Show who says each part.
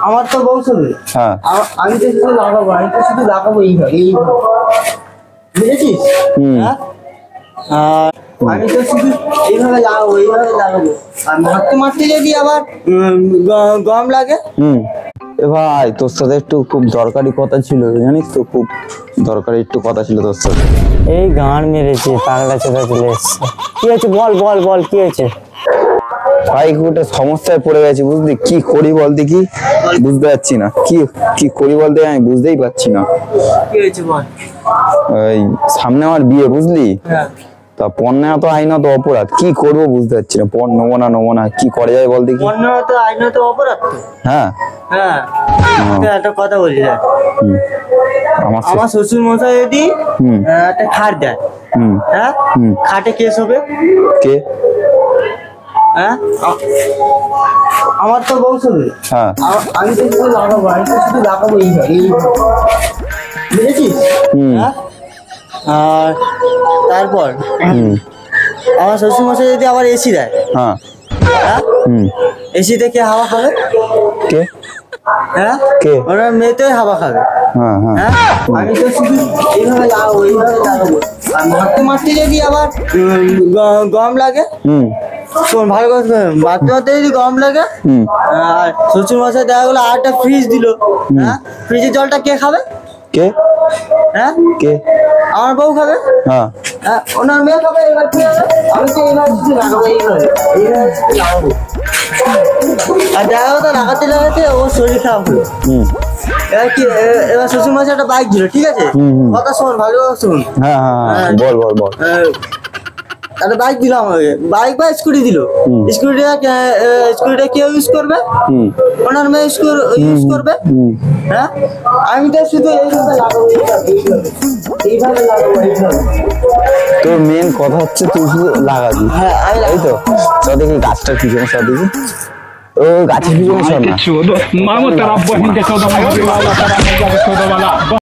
Speaker 1: আমার তো বংশ
Speaker 2: হ্যাঁ
Speaker 1: আমি তো শুধু লাগাবো এইভাবে বুঝেছিস? হ্যাঁ আর আমি তো শুধু এইভাবে লাগাবো আর মারতে মারতে যদি আবার গম লাগে।
Speaker 2: এ ভাই তোর সাথে একটু খুব দরকারি কথা ছিল, জানিস তো, খুব দরকারি একটু কথা ছিল তোর সাথে।
Speaker 1: এই গান মেরেছে, পাগলা চোদা চলে এসছে। কি হয়েছে বল বল বল, কি হয়েছে?
Speaker 2: ভাই একটা সমস্যায় পড়ে গেছি, বুঝলি? কি করি বল দেখি, বুঝতে পারছি না কি করি বলতে, আমি বুঝতেই পারছি না।
Speaker 1: কি হয়েছে বল?
Speaker 2: এই সামনে আমার বিয়ে, বুঝলি? তা পণ্য তো আইনত অপরাধ, কি করবো বুঝতে পারছি না। পণ নেবো না কি করে যায় বল দেখি।
Speaker 1: পণ্য তো আইনত অপরাধ তো।
Speaker 2: হ্যাঁ
Speaker 1: হ্যাঁ একটা কথা বলি, আমার শ্বশুর মশাই যদি একটা খাট দেয়, হ্যাঁ খাটে কেস হবে
Speaker 2: কে?
Speaker 1: হ্যাঁ আমার তো বংশ,
Speaker 2: হ্যাঁ
Speaker 1: আমি তো শুধু লাগাবো এইভাবে বুঝেছিস? হ্যাঁ আর তারপর আমার শ্বশুর মশাই যদি আবার এসি দেয়,
Speaker 2: হ্যাঁ
Speaker 1: এসিতে কে হাওয়া খাবে?
Speaker 2: কে?
Speaker 1: হ্যাঁ
Speaker 2: কে?
Speaker 1: ওনার মেয়েতেই হাওয়া খাবে।
Speaker 2: হ্যাঁ হ্যাঁ
Speaker 1: আমি তো শুধু এইভাবে লাগাবো আর মারতে মারতে যদি আবার গম লাগে, শোন ভালো কথা, মারতে মারতে যদি গম লাগে আর শ্বশুর মশাই দেখা গেলো আরেকটা ফ্রিজ দিল, হ্যাঁ ফ্রিজের জলটা কে খাবে?
Speaker 2: কে?
Speaker 1: হ্যাঁ
Speaker 2: কে?
Speaker 1: আমার বউ খাবে।
Speaker 2: হ্যাঁ
Speaker 1: ওনার মেয়ে খাবে। এবার কি হবে? আমি তো এইভাবে লাগাবো লাগাবো আর দেখা গেলো লাগাতে ওর শরীর খারাপ হলো। এবার কি, এবার শ্বশুর মশাই একটা বাইক দিল, ঠিক আছে? কথা শোন, ভালো শোন।
Speaker 2: হ্যাঁ হ্যাঁ বল বল বল।
Speaker 1: একটা বাইক দিল আমাকে, বাইক বা স্কুটি দিল। স্কুটিটা কেউ ইউজ করবে? ওনার মেয়ে ইউজ করবে। হ্যাঁ আমি তো শুধু এইভাবে লাগাবো।
Speaker 2: তোর মেন কথা হচ্ছে তুই শুধু লাগাবি, তাই তো? চ দেখি গাছটার পিছনে সব দেখি, ও গাছের পিছনে সব না।